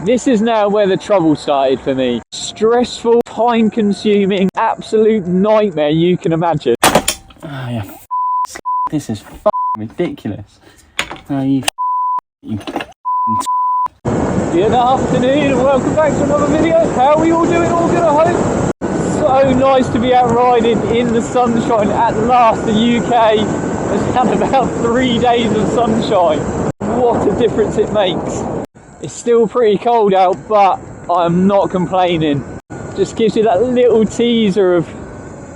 This is now where the trouble started for me. Stressful, time-consuming, absolute nightmare you can imagine. Oh yeah, this is ridiculous. You Good afternoon and welcome back to another video. How are we all doing? All good, I hope? So nice to be out riding in the sunshine at last. The UK has had about 3 days of sunshine. What a difference it makes. It's still pretty cold out, but I'm not complaining. Just gives you that little teaser of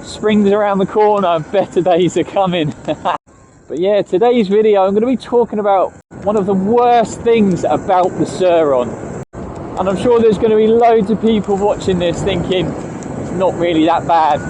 spring's around the corner, better days are coming. But yeah, today's video I'm going to be talking about one of the worst things about the Sur Ron. And I'm sure there's going to be loads of people watching this thinking it's not really that bad.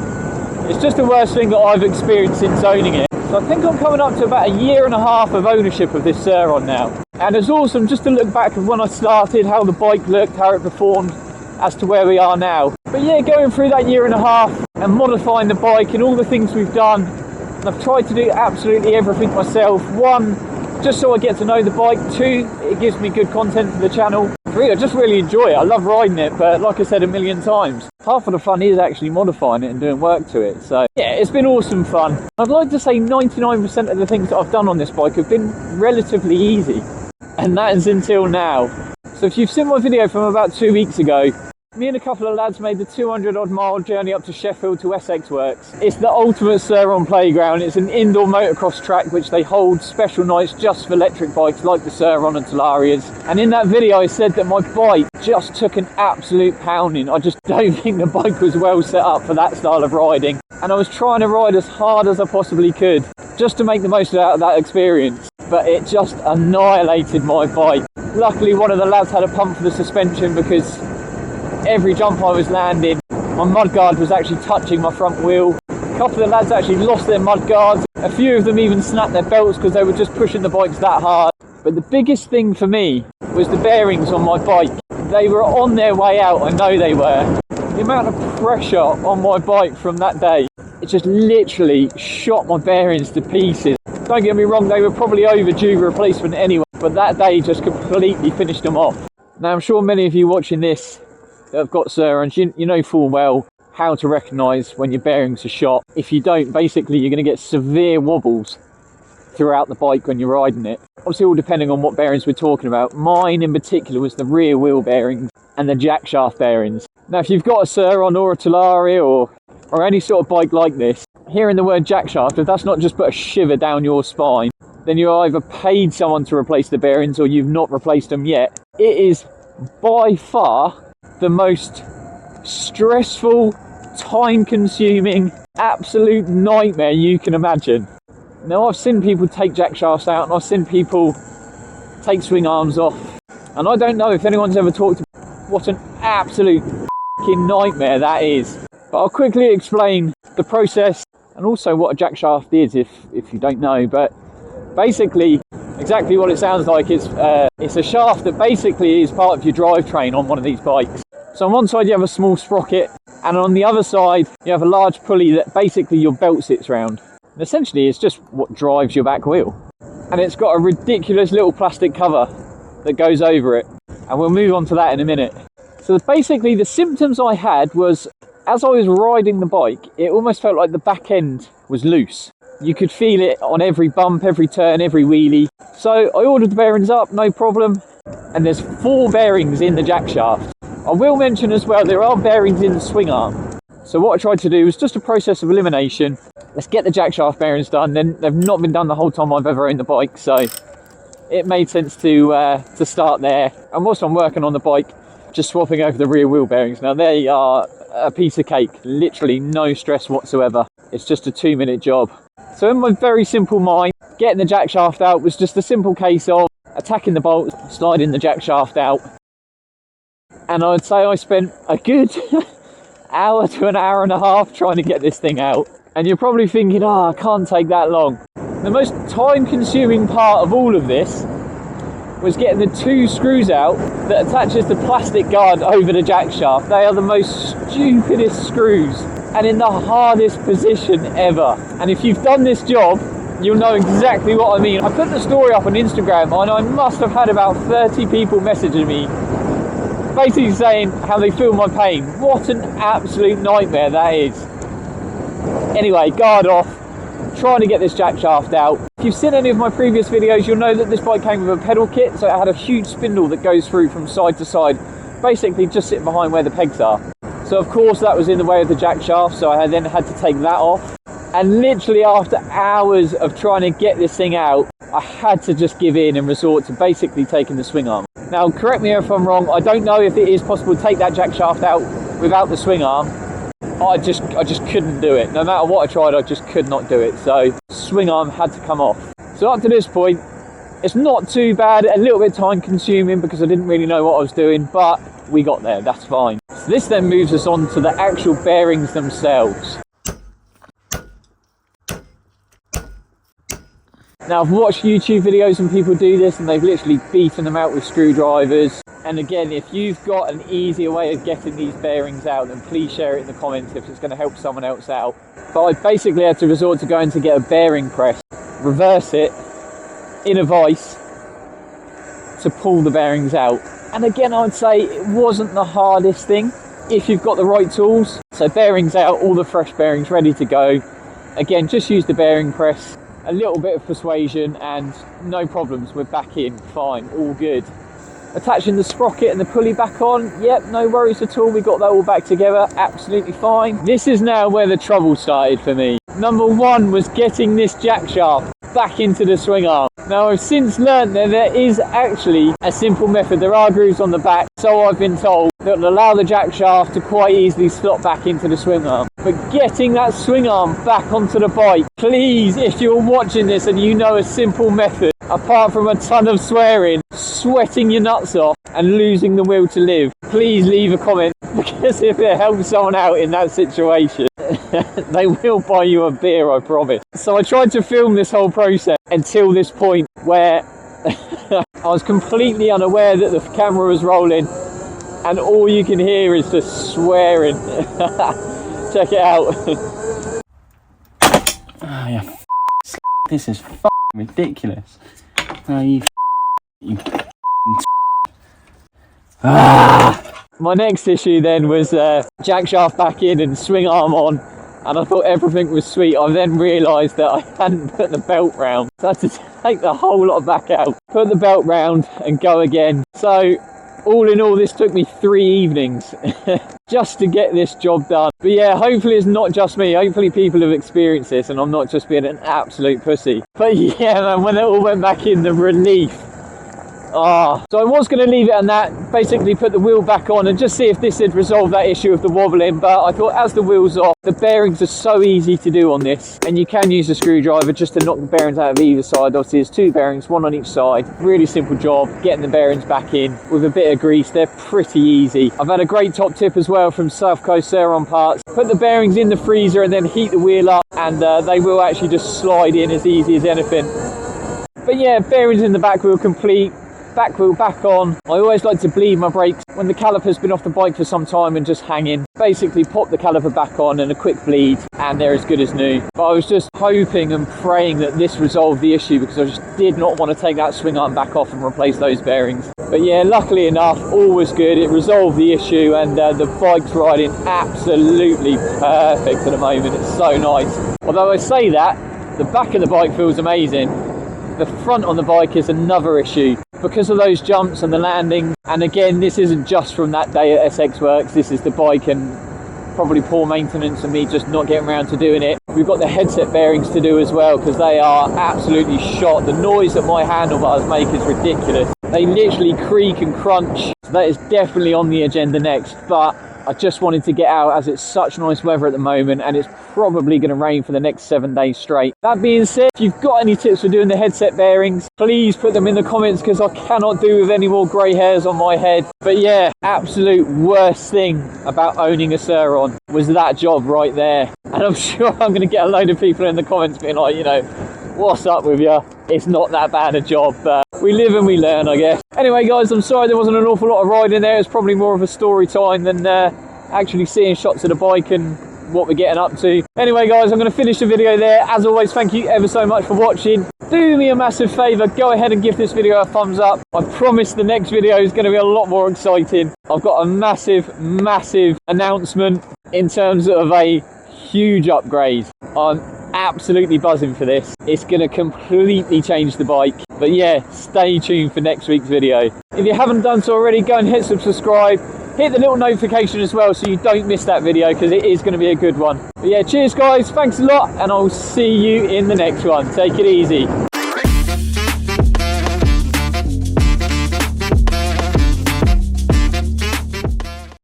It's just the worst thing that I've experienced since owning it. So I think I'm coming up to about 1.5 years of ownership of this Sur Ron now. And it's awesome just to look back at when I started, how the bike looked, how it performed, as to where we are now. But yeah, going through that 1.5 years and modifying the bike and all the things we've done, and I've tried to do absolutely everything myself. 1, just so I get to know the bike. 2, it gives me good content for the channel. 3, I just really enjoy it. I love riding it, but like I said a million times, half of the fun is actually modifying it and doing work to it. So yeah, it's been awesome fun. I'd like to say 99% of the things that I've done on this bike have been relatively easy, and that is until now. So if you've seen my video from about 2 weeks ago, me and a couple of lads made the 200 odd mile journey up to Sheffield to SX Worx. It's the ultimate Sur Ron playground. It's an indoor motocross track which they hold special nights just for electric bikes like the Sur Ron and Talarias. And in that video I said that my bike just took an absolute pounding. I just don't think the bike was well set up for that style of riding. And I was trying to ride as hard as I possibly could just to make the most out of that experience. But it just annihilated my bike. Luckily one of the lads had a pump for the suspension, because every jump I was landing, my mudguard was actually touching my front wheel. A couple of the lads actually lost their mudguards. A few of them even snapped their belts because they were just pushing the bikes that hard. But the biggest thing for me was the bearings on my bike. They were on their way out, I know they were. The amount of pressure on my bike from that day, it just literally shot my bearings to pieces. Don't get me wrong, they were probably overdue replacement anyway, but that day just completely finished them off. Now I'm sure many of you watching this that have got Sur Rons, you know full well how to recognise when your bearings are shot. If you don't, basically you're going to get severe wobbles throughout the bike when you're riding it. Obviously all depending on what bearings we're talking about. Mine in particular was the rear wheel bearings and the jackshaft bearings. Now if you've got a Sur Ron or a Talaria or any sort of bike like this, hearing the word jackshaft, if that's not just put a shiver down your spine, then you either paid someone to replace the bearings or you've not replaced them yet. It is by far the most stressful, time-consuming, absolute nightmare you can imagine. Now I've seen people take jackshafts out and I've seen people take swing arms off, and I don't know if anyone's ever talked about what an absolute f***ing nightmare that is. But I'll quickly explain the process and also what a jackshaft is if you don't know. But basically exactly what it sounds like. It's a shaft that basically is part of your drivetrain on one of these bikes. So on one side you have a small sprocket, and on the other side you have a large pulley that basically your belt sits around. And essentially it's just what drives your back wheel. And it's got a ridiculous little plastic cover that goes over it. And we'll move on to that in a minute. So basically the symptoms I had was, as I was riding the bike, it almost felt like the back end was loose. You could feel it on every bump, every turn, every wheelie. So I ordered the bearings up, no problem. And there's 4 bearings in the jackshaft. I will mention as well, there are bearings in the swing arm. So what I tried to do was just a process of elimination. Let's get the jackshaft bearings done. Then they've not been done the whole time I've ever owned the bike, so it made sense to start there. And whilst I'm working on the bike, just swapping over the rear wheel bearings. Now they are a piece of cake, literally no stress whatsoever. It's just a 2-minute job. So in my very simple mind, getting the jackshaft out was just a simple case of attacking the bolt, sliding the jackshaft out. And I'd say I spent a good hour to 1.5 hours trying to get this thing out. And you're probably thinking, I can't take that long. The most time-consuming part of all of this was getting the 2 screws out that attaches the plastic guard over the jackshaft. They are the most stupidest screws and in the hardest position ever. And if you've done this job, you'll know exactly what I mean. I put the story up on Instagram and I must have had about 30 people messaging me basically saying how they feel my pain. What an absolute nightmare that is. Anyway, guard off, trying to get this jack shaft out. If you've seen any of my previous videos, you'll know that this bike came with a pedal kit, so it had a huge spindle that goes through from side to side, basically just sitting behind where the pegs are. So of course that was in the way of the jack shaft, so I then had to take that off. And literally after hours of trying to get this thing out, I had to just give in and resort to basically taking the swing arm. Now, correct me if I'm wrong, I don't know if it is possible to take that jack shaft out without the swing arm. I just couldn't do it. No matter what I tried, I just could not do it. So swing arm had to come off. So up to this point, it's not too bad, a little bit time consuming because I didn't really know what I was doing, but we got there, that's fine. So this then moves us on to the actual bearings themselves. Now, I've watched YouTube videos and people do this and they've literally beaten them out with screwdrivers. And again, if you've got an easier way of getting these bearings out, then please share it in the comments if it's going to help someone else out. But I basically had to resort to going to get a bearing press, reverse it in a vise to pull the bearings out. And again, I'd say it wasn't the hardest thing if you've got the right tools. So bearings out, all the fresh bearings ready to go. Again, just use the bearing press, a little bit of persuasion and no problems, we're back in, fine, all good. Attaching the sprocket and the pulley back on, yep, no worries at all, we got that all back together, absolutely fine. This is now where the trouble started for me. Number one was getting this jack shaft back into the swing arm. Now I've since learned that there is actually a simple method. There are grooves on the back, so I've been told, that will allow the jack shaft to quite easily slot back into the swing arm. But getting that swing arm back onto the bike, please, if you're watching this and you know a simple method, apart from a ton of swearing, sweating your nuts off and losing the will to live, please leave a comment, because if it helps someone out in that situation, they will buy you a beer, I promise. So I tried to film this whole process until this point where I was completely unaware that the camera was rolling and all you can hear is just swearing. Check it out. Oh, yeah, this is ridiculous. Oh, you My next issue then was jack shaft back in and swing arm on, and I thought everything was sweet. I then realised that I hadn't put the belt round, so I had to take the whole lot back out, put the belt round and go again. So all in all, this took me 3 evenings just to get this job done. But yeah, hopefully it's not just me. Hopefully people have experienced this and I'm not just being an absolute pussy. But yeah, man, when it all went back in, the relief. So I was going to leave it on that, basically put the wheel back on and just see if this had resolved that issue of the wobbling, but I thought as the wheel's off, the bearings are so easy to do on this, and you can use a screwdriver just to knock the bearings out of either side. Obviously there's 2 bearings, 1 on each side. Really simple job, getting the bearings back in with a bit of grease. They're pretty easy. I've had a great top tip as well from South Coast Sur Ron parts. Put the bearings in the freezer and then heat the wheel up, and they will actually just slide in as easy as anything. But yeah, bearings in the back wheel complete. Back wheel back on. I always like to bleed my brakes when the caliper's been off the bike for some time and just hanging. Basically pop the caliper back on and a quick bleed and they're as good as new. But I was just hoping and praying that this resolved the issue because I just did not want to take that swing arm back off and replace those bearings. But yeah, luckily enough, all was good. It resolved the issue and the bike's riding absolutely perfect at the moment. It's so nice. Although I say that, the back of the bike feels amazing. The front on the bike is another issue because of those jumps and the landing. And again, this isn't just from that day at SX Worx. This is the bike and probably poor maintenance and me just not getting around to doing it. We've got the headset bearings to do as well because they are absolutely shot. The noise that my handlebars make is ridiculous. They literally creak and crunch. So that is definitely on the agenda next. But I just wanted to get out as it's such nice weather at the moment and it's probably going to rain for the next 7 days straight. That being said, if you've got any tips for doing the headset bearings, please put them in the comments because I cannot do with any more grey hairs on my head. But yeah, absolute worst thing about owning a Sur Ron was that job right there. And I'm sure I'm going to get a load of people in the comments being like, you know, what's up with you? It's not that bad a job, but we live and we learn, I guess. Anyway, guys, I'm sorry there wasn't an awful lot of riding there. It's probably more of a story time than actually seeing shots of the bike and what we're getting up to. Anyway guys, I'm going to finish the video there. As always, thank you ever so much for watching. Do me a massive favour, go ahead and give this video a thumbs up. I promise the next video is going to be a lot more exciting. I've got a massive announcement in terms of a huge upgrade. I'm absolutely buzzing for this. It's going to completely change the bike. But yeah, stay tuned for next week's video. If you haven't done so already, go and hit subscribe. Hit the little notification as well so you don't miss that video, because it is going to be a good one. But yeah, cheers guys, thanks a lot, and I'll see you in the next one. Take it easy.